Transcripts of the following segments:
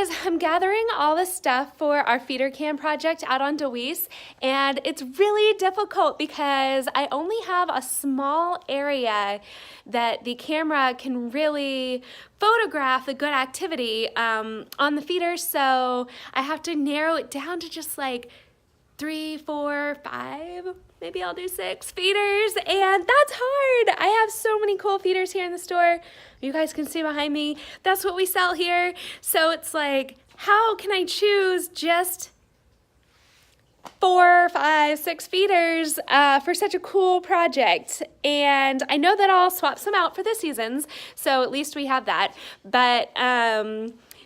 guys, I'm gathering all the stuff for our feeder cam project out on Deweese, and it's really difficult because I only have a small area that the camera can really photograph the good activity on the feeders, so I have to narrow it down to just like 3, 4, 5, maybe I'll do 6 feeders, and that's hard. I have so many cool feeders here in the store. You guys can see behind me, that's what we sell here. So it's like, how can I choose just 4, 5, 6 feeders for such a cool project? And I know that I'll swap some out for the seasons, so at least we have that. But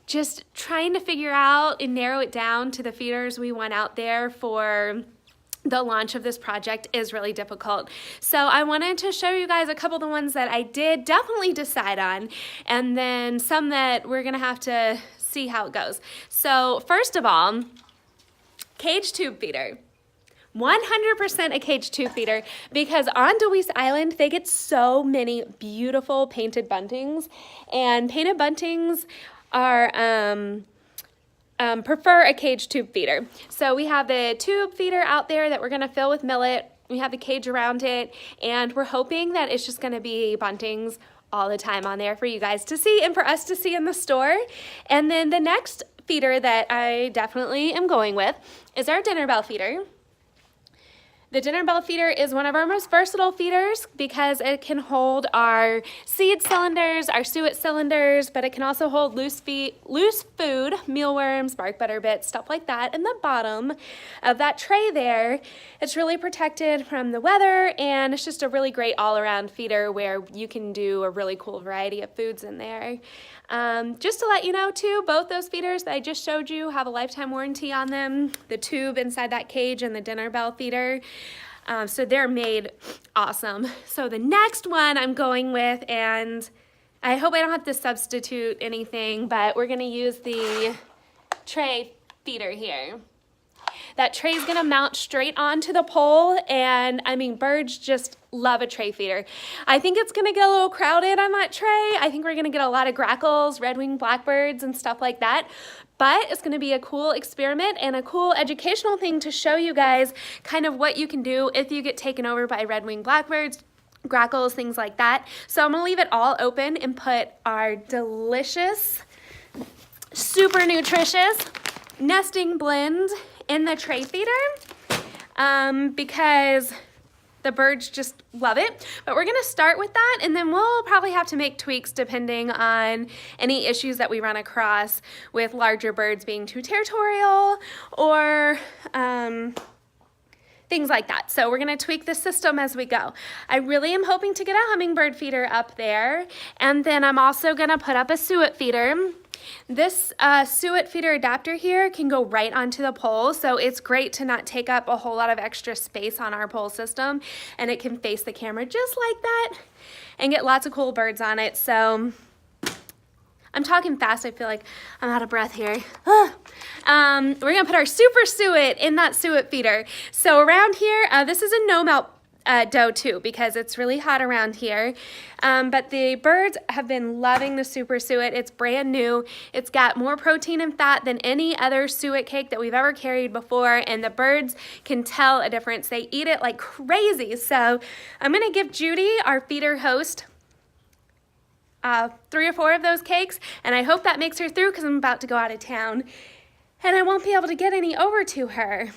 just trying to figure out and narrow it down to the feeders we want out there for the launch of this project is really difficult. So I wanted to show you guys a couple of the ones that I did definitely decide on, and then some that we're gonna have to see how it goes. So first of all, cage tube feeder. 100% a cage tube feeder, because on Deweese Island they get so many beautiful painted buntings, and painted buntings are prefer a cage tube feeder. So we have the tube feeder out there that we're gonna fill with millet. We have the cage around it, and we're hoping that it's just gonna be buntings all the time on there for you guys to see and for us to see in the store. And then the next feeder that I definitely am going with is our dinner bell feeder. The dinner bell feeder is one of our most versatile feeders because it can hold our seed cylinders, our suet cylinders, but it can also hold loose food, mealworms, bark butter bits, stuff like that in the bottom of that tray there. It's really protected from the weather, and it's just a really great all-around feeder where you can do a really cool variety of foods in there. Just to let you know too, both those feeders that I just showed you have a lifetime warranty on them, the tube inside that cage and the dinner bell feeder. So they're made awesome. So the next one I'm going with, and I hope I don't have to substitute anything, but we're gonna use the tray feeder here. That tray is gonna mount straight onto the pole, and I mean, birds just love a tray feeder. I think it's gonna get a little crowded on that tray. I think we're gonna get a lot of grackles, red-winged blackbirds, and stuff like that. But it's gonna be a cool experiment and a cool educational thing to show you guys kind of what you can do if you get taken over by red-winged blackbirds, grackles, things like that. So I'm gonna leave it all open and put our delicious, super nutritious nesting blend in the tray feeder because the birds just love it. But we're gonna start with that, and then we'll probably have to make tweaks depending on any issues that we run across with larger birds being too territorial or things like that. So we're gonna tweak the system as we go. I really am hoping to get a hummingbird feeder up there, and then I'm also gonna put up a suet feeder. This suet feeder adapter here can go right onto the pole, so it's great to not take up a whole lot of extra space on our pole system, and it can face the camera just like that and get lots of cool birds on it. So I'm talking fast, I feel like I'm out of breath here. We're gonna put our super suet in that suet feeder. So around here, this is a no melt dough too, because it's really hot around here. But the birds have been loving the super suet. It's brand new. It's got more protein and fat than any other suet cake that we've ever carried before, and the birds can tell a difference. They eat it like crazy. So I'm gonna give Judy, our feeder host, 3 or 4 of those cakes, and I hope that makes her through because I'm about to go out of town and I won't be able to get any over to her.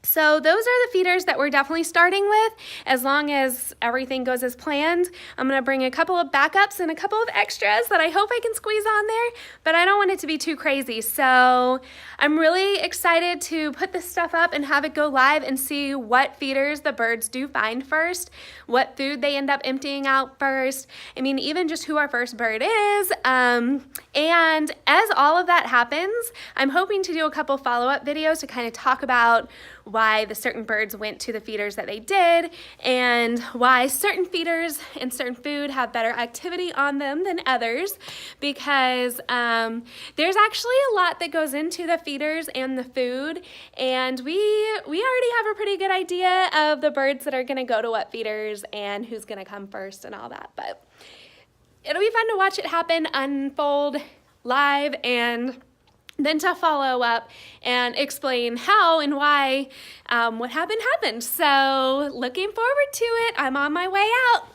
So those are the feeders that we're definitely starting with, as long as everything goes as planned. I'm gonna bring a couple of backups and a couple of extras that I hope I can squeeze on there, but I don't want it to be too crazy. So I'm really excited to put this stuff up and have it go live and see what feeders the birds do find first, what food they end up emptying out first. I mean, even just who our first bird is. And as all of that happens, I'm hoping to do a couple follow-up videos to kind of talk about why the certain birds went to the feeders that they did, and why certain feeders and certain food have better activity on them than others, because there's actually a lot that goes into the feeders and the food, and we already have a pretty good idea of the birds that are going to go to what feeders and who's going to come first and all that. But it'll be fun to watch it happen, unfold live, and then to follow up and explain how and why what happened. So looking forward to it. I'm on my way out.